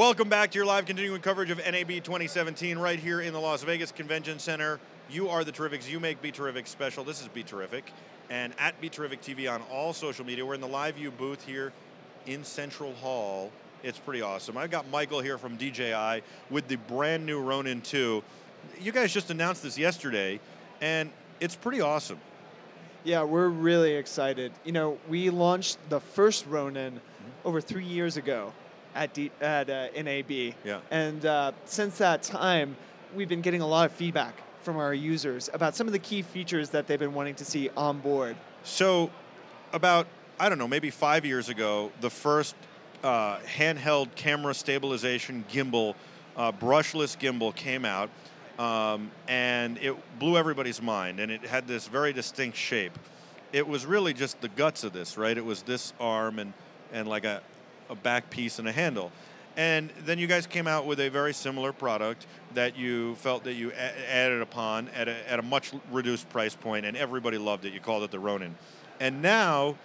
Welcome back to your live continuing coverage of NAB 2017 right here in the Las Vegas Convention Center. You are the Terrifics. You make BeTerrific special. This is BeTerrific. And at BeTerrific TV on all social media. We're in the live view booth here in Central Hall. It's pretty awesome. I've got Michael here from DJI with the brand new Ronin 2. You guys just announced this yesterday, and it's pretty awesome. Yeah, we're really excited. You know, we launched the first Ronin over 3 years ago at NAB. Yeah. And since that time, we've been getting a lot of feedback from our users about some of the key features that they've been wanting to see on board. So about, I don't know, maybe 5 years ago, the first handheld camera stabilization gimbal, brushless gimbal came out, and it blew everybody's mind, and it had this very distinct shape. It was really just the guts of this, right? It was this arm and like a back piece and a handle. And then you guys came out with a very similar product that you felt that you added upon at a much reduced price point, and everybody loved it. You called it the Ronin. And now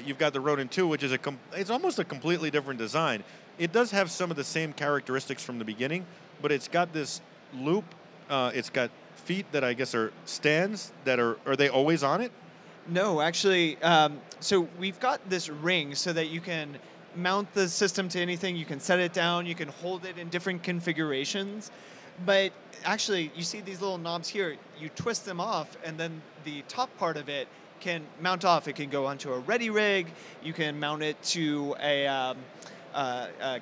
you've got the Ronin 2, which is it's almost a completely different design. It does have some of the same characteristics from the beginning, but it's got this loop. It's got feet that I guess are stands that are they always on it? No, actually, so we've got this ring so that you can mount the system to anything. You can set it down. You can hold it in different configurations. But actually, you see these little knobs here. You twist them off, and then the top part of it can mount off. It can go onto a ready rig. You can mount it to a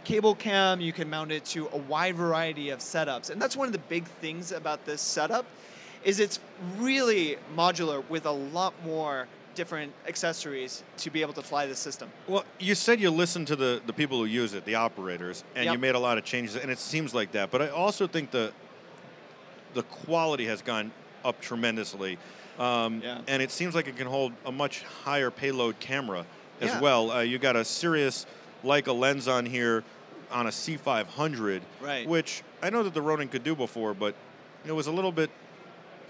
cable cam. You can mount it to a wide variety of setups. And that's one of the big things about this setup is it's really modular with a lot more different accessories to be able to fly the system. Well, you said you listened to the people who use it, the operators, and Yep. you made a lot of changes, and it seems like that. But I also think the quality has gone up tremendously. Yeah. And it seems like it can hold a much higher payload camera as Yeah. well. You got a serious Leica lens on here on a C500, Right. which I know that the Ronin could do before, but it was a little bit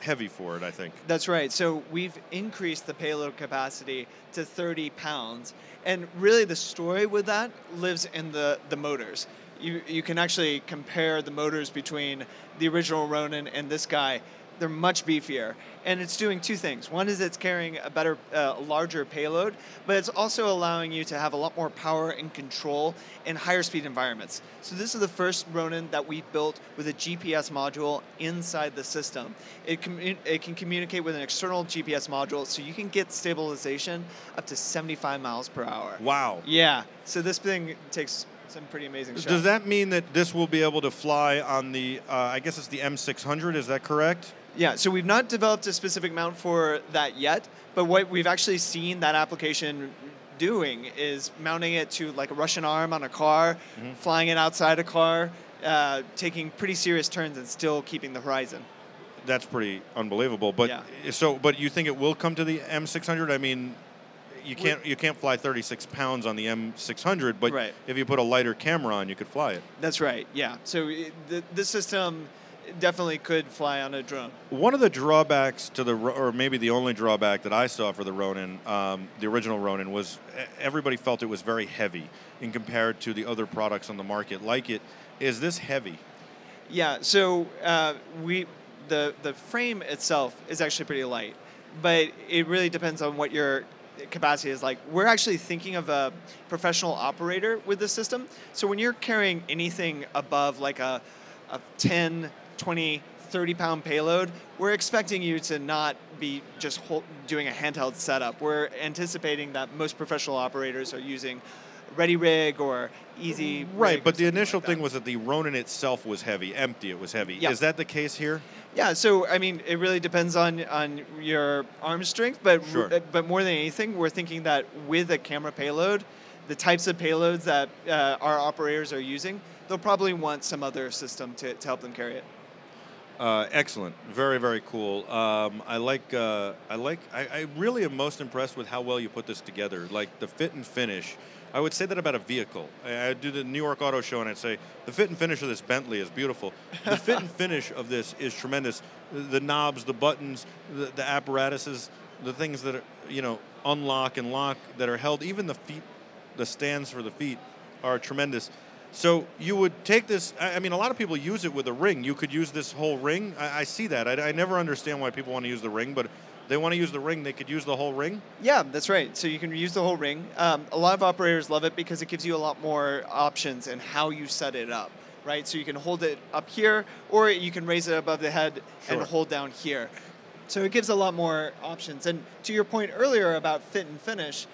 heavy for it, I think. That's right. So we've increased the payload capacity to 30 pounds. And really the story with that lives in the motors. You can actually compare the motors between the original Ronin and this guy. They're much beefier. And it's doing two things. One is it's carrying a better, larger payload, but it's also allowing you to have a lot more power and control in higher speed environments. So this is the first Ronin that we built with a GPS module inside the system. It can communicate with an external GPS module, so you can get stabilization up to 75 miles per hour. Wow. Yeah. So this thing takes some pretty amazing shots. Does that mean that this will be able to fly on the, I guess it's the M600, is that correct? Yeah, so we've not developed a specific mount for that yet, but what we've actually seen that application doing is mounting it to like a Russian arm on a car, flying it outside a car, taking pretty serious turns and still keeping the horizon. That's pretty unbelievable. But Yeah. but you think it will come to the M600? I mean, you can't fly 36 pounds on the M600, but Right. if you put a lighter camera on, you could fly it. That's right, yeah. So this system definitely could fly on a drone. One of the drawbacks to or maybe the only drawback that I saw for the Ronin, the original Ronin, was everybody felt it was very heavy in compared to the other products on the market like it. Is this heavy? Yeah, so the frame itself is actually pretty light, but it really depends on what your capacity is like. We're actually thinking of a professional operator with this system. So when you're carrying anything above like a 10, 20, 30-pound payload, we're expecting you to not be just doing a handheld setup. We're anticipating that most professional operators are using ready rig or easy Right, rig but or the something initial like thing that. was that the Ronin itself was heavy, empty, it was heavy. Yeah. Is that the case here? Yeah, so I mean, it really depends on your arm strength, but Sure. but more than anything, we're thinking that with a camera payload, the types of payloads that our operators are using, they'll probably want some other system to help them carry it. Excellent, very, very cool. I really am most impressed with how well you put this together. Like the fit and finish. I would say that about a vehicle. I do the New York Auto Show, and I'd say the fit and finish of this Bentley is beautiful. The fit and finish of this is tremendous. The knobs, the buttons, the apparatuses, the things that are, unlock and lock that are held. Even the feet, the stands for the feet, are tremendous. So you would take this, I mean, a lot of people use it with a ring. You could use this whole ring. I see that. I never understand why people want to use the ring, but if they want to use the ring, they could use the whole ring? Yeah, that's right. So you can use the whole ring. A lot of operators love it because it gives you a lot more options in how you set it up, right? So you can hold it up here, or you can raise it above the head and hold down here. So it gives a lot more options. And to your point earlier about fit and finish,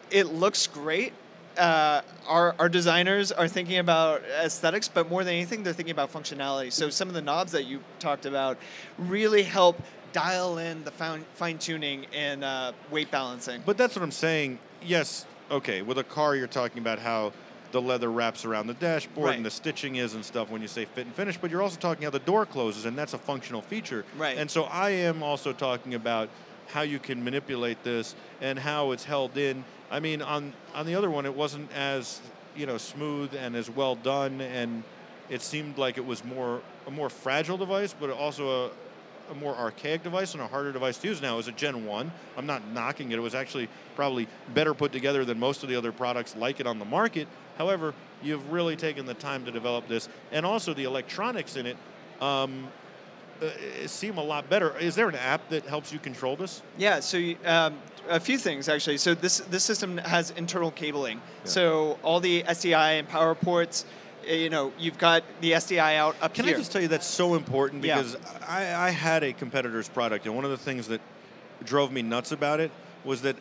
it looks great. Our designers are thinking about aesthetics, but more than anything, they're thinking about functionality. So some of the knobs that you talked about really help dial in the fine-tuning and weight balancing. But that's what I'm saying. Yes, okay, with a car, you're talking about how the leather wraps around the dashboard and the stitching is and stuff when you say fit and finish, but you're also talking how the door closes, and that's a functional feature. Right. And so I am also talking about how you can manipulate this and how it's held in. I mean, on the other one, it wasn't as, smooth and as well done, and it seemed like it was a more fragile device, but also a more archaic device and a harder device to use. Now, it was a Gen 1. I'm not knocking it. It was actually probably better put together than most of the other products like it on the market. However, you've really taken the time to develop this, and also the electronics in it seem a lot better. Is there an app that helps you control this? Yeah, so a few things actually. So this system has internal cabling. Yeah. So all the SDI and power ports, you've got the SDI out up here. Can I just tell you that's so important because I had a competitor's product, and one of the things that drove me nuts about it was that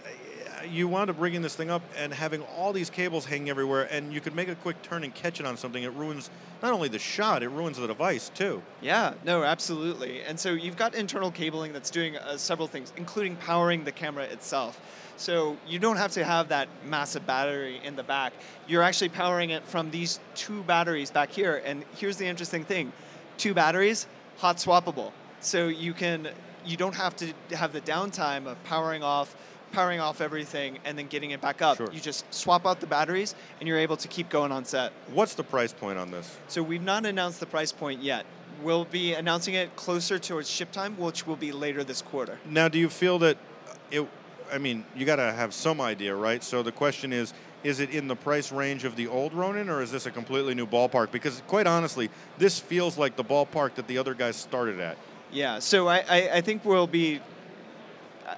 you wound up rigging this thing up and having all these cables hanging everywhere, and you could make a quick turn and catch it on something. It ruins not only the shot, it ruins the device too. Yeah, no, absolutely. And so you've got internal cabling that's doing several things, including powering the camera itself. So you don't have to have that massive battery in the back. You're actually powering it from these two batteries back here. And here's the interesting thing. 2 batteries, hot swappable. So you don't have to have the downtime of powering off everything and then getting it back up. Sure. You just swap out the batteries and you're able to keep going on set. What's the price point on this? So we've not announced the price point yet. We'll be announcing it closer towards ship time, which will be later this quarter. Now, do you feel that you got to have some idea, right? So the question is it in the price range of the old Ronin, or is this a completely new ballpark? Because quite honestly, this feels like the ballpark that the other guys started at. Yeah, so I think we'll be,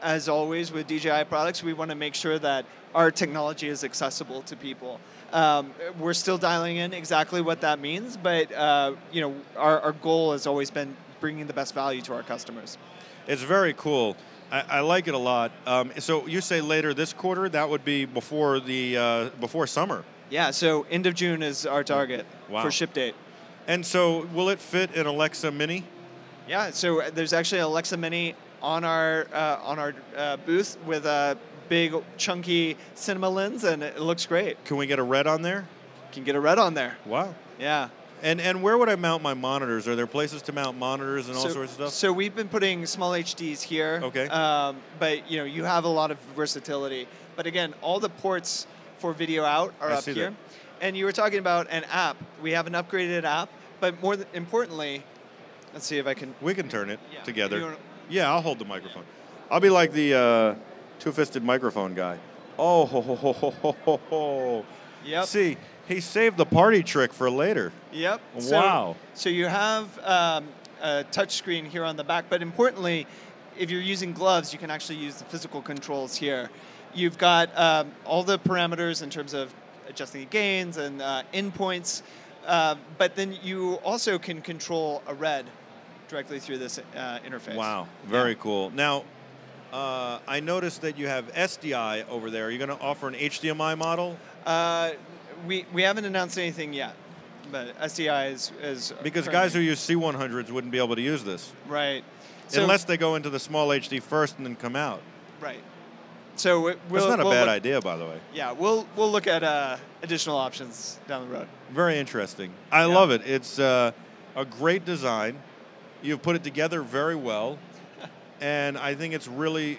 as always with DJI products, we want to make sure that our technology is accessible to people. We're still dialing in exactly what that means, but our goal has always been bringing the best value to our customers. It's very cool. I like it a lot. So you say later this quarter, that would be before summer. Yeah, so end of June is our target for ship date. And so will it fit an Alexa Mini? Yeah, so there's actually an Alexa Mini on our booth with a big chunky cinema lens, and it looks great. Can we get a red on there? Can get a red on there. Wow. Yeah. And where would I mount my monitors? Are there places to mount monitors and all sorts of stuff? So we've been putting small HDs here. Okay. But you have a lot of versatility. But again, all the ports for video out are up here. That. And you were talking about an app. We have an upgraded app, but more importantly, let's see if I can. We can turn it together. Yeah, I'll hold the microphone. I'll be like the two-fisted microphone guy. Oh, ho, ho, ho, ho, ho, ho. Yep. See, he saved the party trick for later. Yep. Wow. So you have a touch screen here on the back, but importantly, if you're using gloves, you can actually use the physical controls here. You've got all the parameters in terms of adjusting the gains and endpoints, but then you also can control a red directly through this interface. Wow, very cool. Now, I noticed that you have SDI over there. Are you going to offer an HDMI model? We haven't announced anything yet, but SDI is because guys who use C100s wouldn't be able to use this. Right. Unless they go into the small HD first and then come out. Right. So that's not a bad idea, by the way. Yeah, we'll look at additional options down the road. Very interesting. I love it. It's a great design. You've put it together very well, and I think it's really.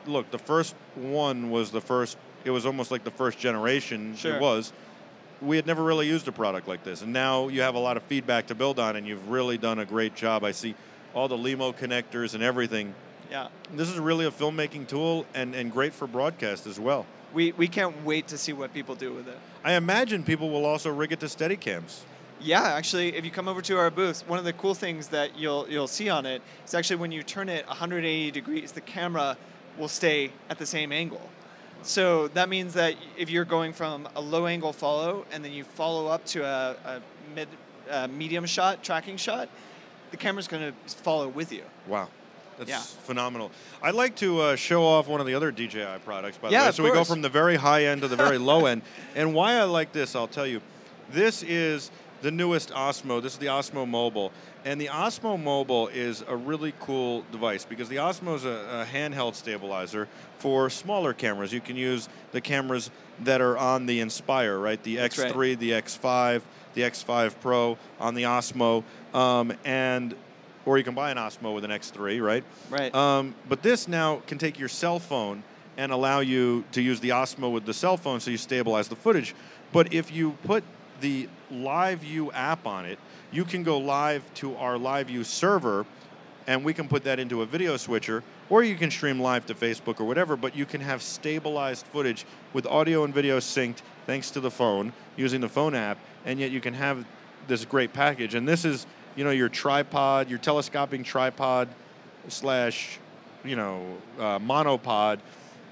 Look, the first one was the first. It was almost like the first generation. Sure. It was. We had never really used a product like this, and now you have a lot of feedback to build on, and you've really done a great job. I see all the LEMO connectors and everything. Yeah. This is really a filmmaking tool and great for broadcast as well. we can't wait to see what people do with it. I imagine people will also rig it to Steadicams. Yeah, actually, if you come over to our booth, one of the cool things that you'll see on it is actually when you turn it 180 degrees, the camera will stay at the same angle. So that means that if you're going from a low angle follow and then you follow up to a medium shot, tracking shot, the camera's going to follow with you. Wow. That's phenomenal. I'd like to show off one of the other DJI products, by the way. So of we go course. from the very high end to the very low end. And why I like this, I'll tell you. This is the newest Osmo. This is the Osmo Mobile. And the Osmo Mobile is a really cool device because the Osmo is a handheld stabilizer for smaller cameras. You can use the cameras that are on the Inspire, right? The X3, right. The X5, the X5 Pro on the Osmo. Or you can buy an Osmo with an X3, right? Right. But this now can take your cell phone and allow you to use the Osmo with the cell phone so you stabilize the footage. But if you put the Live View app on it, you can go live to our Live View server, and we can put that into a video switcher, or you can stream live to Facebook or whatever, but you can have stabilized footage with audio and video synced thanks to the phone, using the phone app, and yet you can have this great package. And this is, you know, your tripod, your telescoping tripod slash, monopod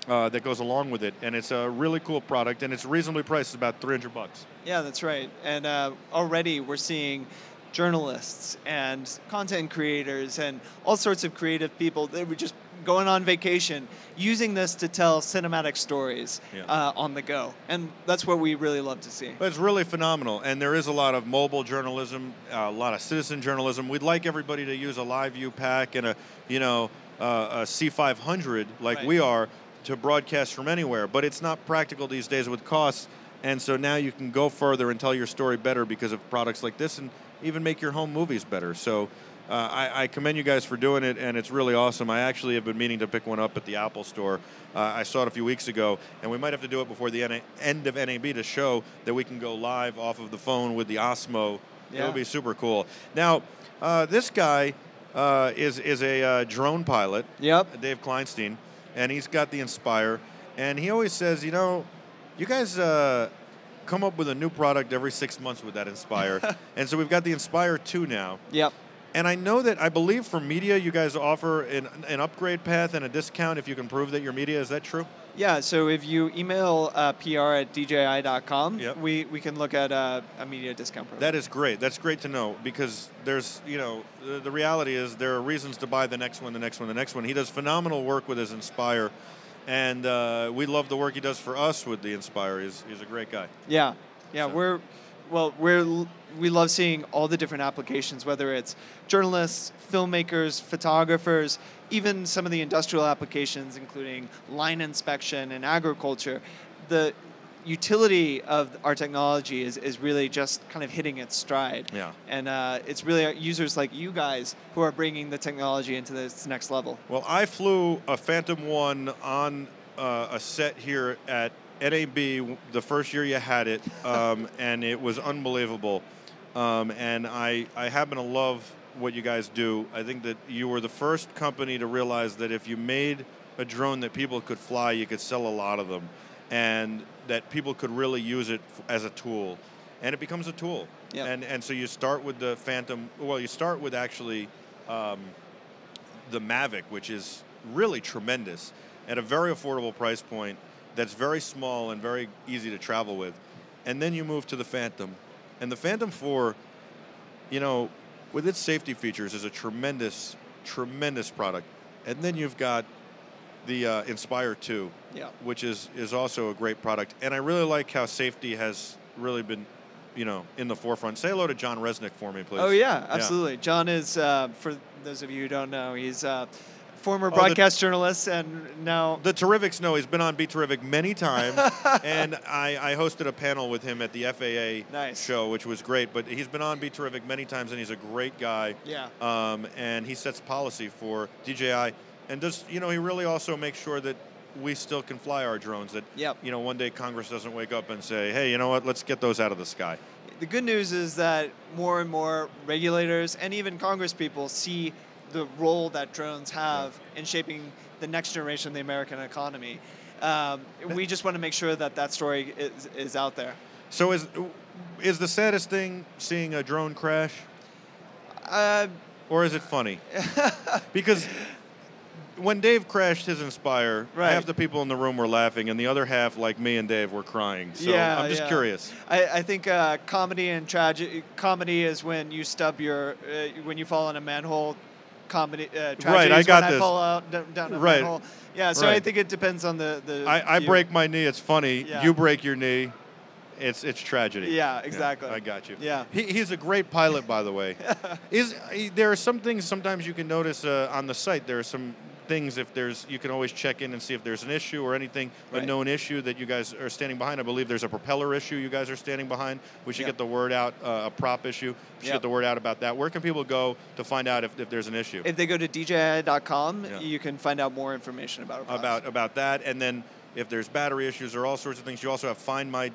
that goes along with it. And it's a really cool product, and it's reasonably priced. It's about $300. Yeah, that's right. And already we're seeing journalists and content creators and all sorts of creative people that were just going on vacation using this to tell cinematic stories on the go. And that's what we really love to see. It's really phenomenal. And there is a lot of mobile journalism, a lot of citizen journalism. We'd like everybody to use a Live View pack and a C500 like we are to broadcast from anywhere. But it's not practical these days with costs. And so now you can go further and tell your story better because of products like this, and even make your home movies better. So I commend you guys for doing it, and it's really awesome. I actually have been meaning to pick one up at the Apple Store. I saw it a few weeks ago, and we might have to do it before the end of NAB to show that we can go live off of the phone with the Osmo. Yeah. It would be super cool. Now, this guy is a drone pilot, Dave Kleinstein, and he's got the Inspire, and he always says, you guys come up with a new product every 6 months with that Inspire. And so we've got the Inspire 2 now. Yep. And I believe for media, you guys offer an upgrade path and a discount if you can prove that your media. Is that true? Yeah, so if you email pr@dji.com, we can look at a media discount program. That is great. That's great to know because there's, the reality is there are reasons to buy the next one, the next one, the next one. He does phenomenal work with his Inspire. And we love the work he does for us with the Inspire. He's a great guy. Yeah. So. We love seeing all the different applications, whether it's journalists, filmmakers, photographers, even some of the industrial applications, including line inspection and agriculture. The utility of our technology is really just kind of hitting its stride. Yeah. And it's really users like you guys who are bringing the technology into this next level. Well, I flew a Phantom 1 on a set here at NAB the first year you had it, and it was unbelievable. And I happen to love what you guys do. I think that you were the first company to realize that if you made a drone that people could fly, you could sell a lot of them, and that people could really use it as a tool. And it becomes a tool. Yep. And so you start with the Phantom. Well, you start with actually the Mavic, which is really tremendous at a very affordable price point that's very small and very easy to travel with. And then you move to the Phantom. And the Phantom 4, with its safety features, is a tremendous, tremendous product. And then you've got the Inspire 2, which is also a great product. And I really like how safety has really been, in the forefront. Say hello to John Resnick for me, please. Oh, yeah, absolutely. Yeah. John is, for those of you who don't know, he's former broadcast journalist, and now... The Terrifics know. He's been on BeTerrific many times, and I hosted a panel with him at the FAA show, which was great. But he's been on BeTerrific many times, and he's a great guy. Yeah. And he sets policy for DJI, and does he really also makes sure that we still can fly our drones. That one day Congress doesn't wake up and say, hey, you know what? Let's get those out of the sky. The good news is that more and more regulators and even Congress people see the role that drones have in shaping the next generation of the American economy. We just want to make sure that that story is out there. So is the saddest thing seeing a drone crash? Or is it funny? Because when Dave crashed his Inspire, right. half the people in the room were laughing, and the other half, like me and Dave, were crying. So yeah, I'm just curious. I think comedy and tragedy. Comedy is when you stub your, when you fall in a manhole. Tragedy right, I got when this. I fall out down a right. manhole. Yeah, so right. I think it depends on the I break my knee. It's funny. Yeah. You break your knee. It's tragedy. Yeah, exactly. Yeah, I got you. Yeah. He's a great pilot, by the way. There are some things sometimes you can notice on the site. There are some things you can always check in and see if there's an issue or anything, right. a known issue that you guys are standing behind. I believe there's a propeller issue you guys are standing behind. We should get the word out, a prop issue. We should get the word out about that. Where can people go to find out if there's an issue? If they go to DJI.com, you can find out more information about it. About that, and then if there's battery issues or all sorts of things, you also have Find My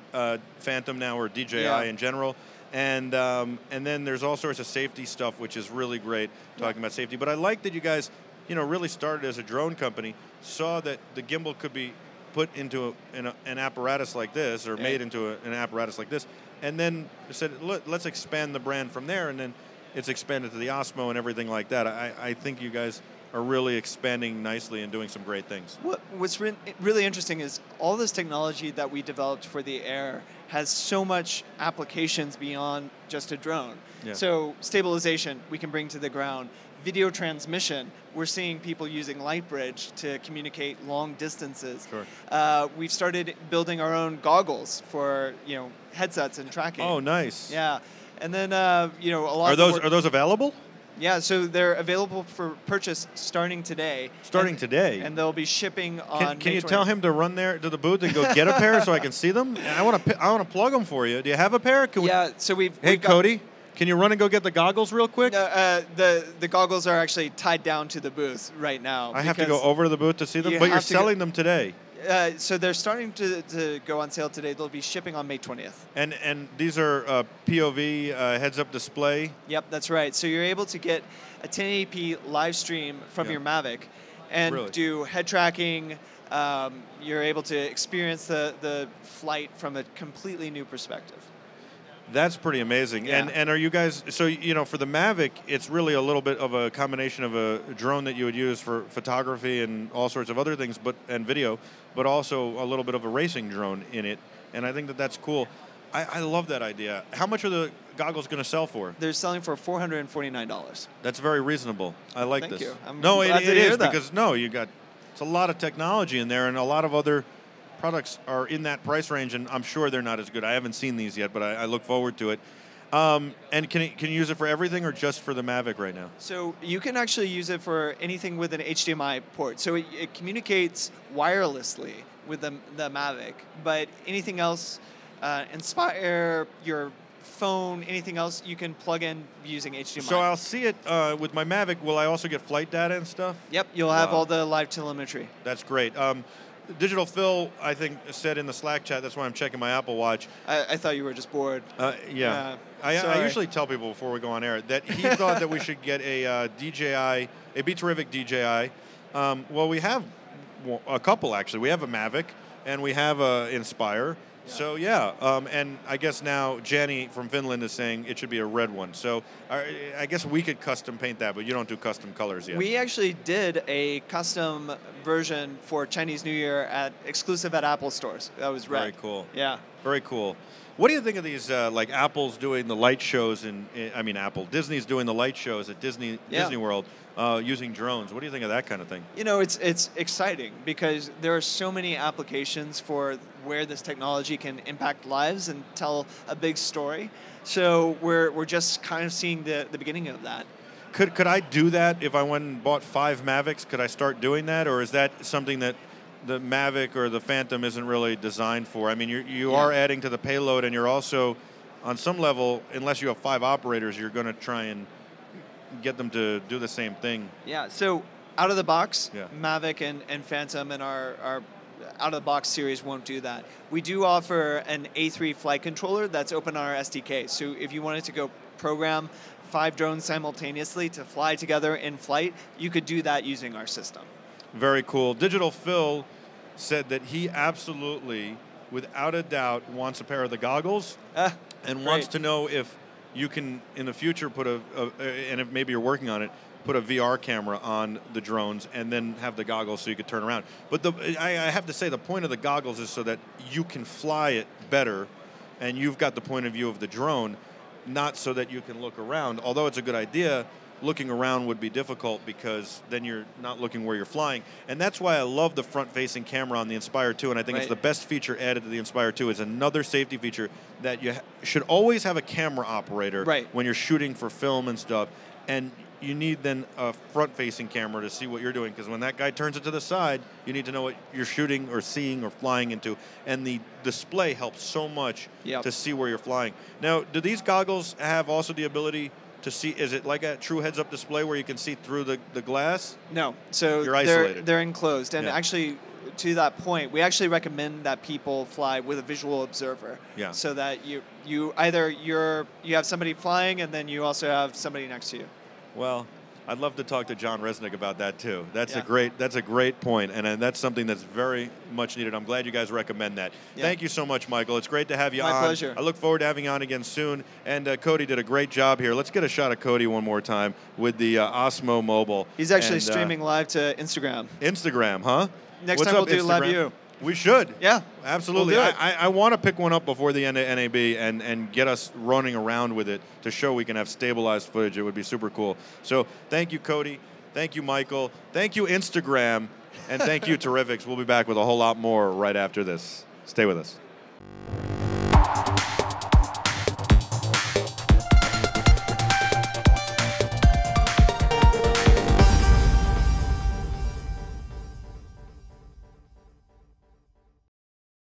Phantom now, or DJI in general. And then there's all sorts of safety stuff, which is really great, talking about safety. But I like that you guys, really started as a drone company, saw that the gimbal could be put into an apparatus like this, or made into an apparatus like this, and then said, let's expand the brand from there, and then it's expanded to the Osmo and everything like that. I think you guys are really expanding nicely and doing some great things. What's really interesting is all this technology that we developed for the Air has so much applications beyond just a drone. Yeah. So stabilization, we can bring to the ground. Video transmission, we're seeing people using Lightbridge to communicate long distances. Sure. We've started building our own goggles for headsets and tracking. Oh, nice. Yeah, and then a lot. Are those available? Yeah, so they're available for purchase starting today. Starting today? And they'll be shipping on Can you tell him to run there to the booth and go get a pair so I can see them? I want to plug them for you. Do you have a pair? So we've Hey, Cody, can you run and go get the goggles real quick? The goggles are actually tied down to the booth right now. I have to go over to the booth to see them? But you're selling them today. So they're starting to go on sale today. They'll be shipping on May 20th. And these are POV heads-up display? Yep, that's right. So you're able to get a 1080p live stream from your Mavic and do head tracking. You're able to experience the flight from a completely new perspective. That's pretty amazing. Yeah. And are you guys, so, for the Mavic, it's really a little bit of a combination of a drone that you would use for photography and all sorts of other things, and video, but also a little bit of a racing drone in it. And I think that that's cool. I love that idea. How much are the goggles going to sell for? They're selling for $449. That's very reasonable. I like Thank this. you. I'm no, glad it to hear is that. because it's a lot of technology in there, and a lot of other products are in that price range, and I'm sure they're not as good. I haven't seen these yet, but I look forward to it. And can you use it for everything or just for the Mavic right now? So you can actually use it for anything with an HDMI port. So it communicates wirelessly with the Mavic, but anything else, Inspire, your phone, anything else, you can plug in using HDMI. So I'll see it with my Mavic. Will I also get flight data and stuff? Yep, you'll have all the live telemetry. That's great. Digital Phil, I think, said in the Slack chat, that's why I'm checking my Apple Watch. I thought you were just bored. Yeah. I usually tell people before we go on air that he thought that we should get a BeTerrific DJI. Well, we have a couple, actually. We have a Mavic, and we have a Inspire. Yeah. So, and I guess now Jani from Finland is saying it should be a red one. So I guess we could custom paint that, but you don't do custom colors yet. We actually did a custom version for Chinese New Year exclusive at Apple stores. That was red. Very cool. Yeah. Very cool. What do you think of these, like Apple's doing the light shows Disney's doing the light shows at Disney World using drones. What do you think of that kind of thing? It's exciting because there are so many applications for where this technology can impact lives and tell a big story. So we're just kind of seeing the beginning of that. Could I do that if I went and bought 5 Mavics? Could I start doing that, or is that something that the Mavic or the Phantom isn't really designed for? I mean, you are adding to the payload, and you're also, on some level, unless you have 5 operators, you're going to try and get them to do the same thing. Yeah, so out of the box, Mavic and Phantom and our out of the box series won't do that. We do offer an A3 flight controller that's open on our SDK. So if you wanted to go program 5 drones simultaneously to fly together in flight, you could do that using our system. Very cool. Digital Phil said that he absolutely, without a doubt, wants a pair of the goggles and wants to know if you can, in the future, put and if maybe you're working on it, put a VR camera on the drones and then have the goggles so you could turn around. But I have to say, the point of the goggles is so that you can fly it better and you've got the point of view of the drone, not so that you can look around. Although it's a good idea, looking around would be difficult because then you're not looking where you're flying. And that's why I love the front-facing camera on the Inspire 2, and I think it's the best feature added to the Inspire 2. It's another safety feature that you should always have a camera operator when you're shooting for film and stuff. And you need then a front-facing camera to see what you're doing, because when that guy turns it to the side, you need to know what you're shooting or seeing or flying into. And the display helps so much to see where you're flying. Now, do these goggles have also the ability to see? Is it like a true heads-up display where you can see through the glass? No. So you're isolated. They're enclosed. And actually, to that point, we actually recommend that people fly with a visual observer. Yeah. So that you either you have somebody flying and then you also have somebody next to you. Well, I'd love to talk to John Resnick about that too. That's a great point, and that's something that's very much needed. I'm glad you guys recommend that. Thank you so much, Michael. It's great to have you on. My pleasure. I look forward to having you on again soon. And Cody did a great job here. Let's get a shot of Cody one more time with the Osmo Mobile. He's actually streaming live to Instagram. Instagram, huh? Next time we'll do Live View. We should. Yeah. Absolutely. We'll do it. I want to pick one up before the end of NAB and get us running around with it to show we can have stabilized footage. It would be super cool. So thank you, Cody. Thank you, Michael. Thank you, Instagram. And thank you, Terrifics. We'll be back with a whole lot more right after this. Stay with us.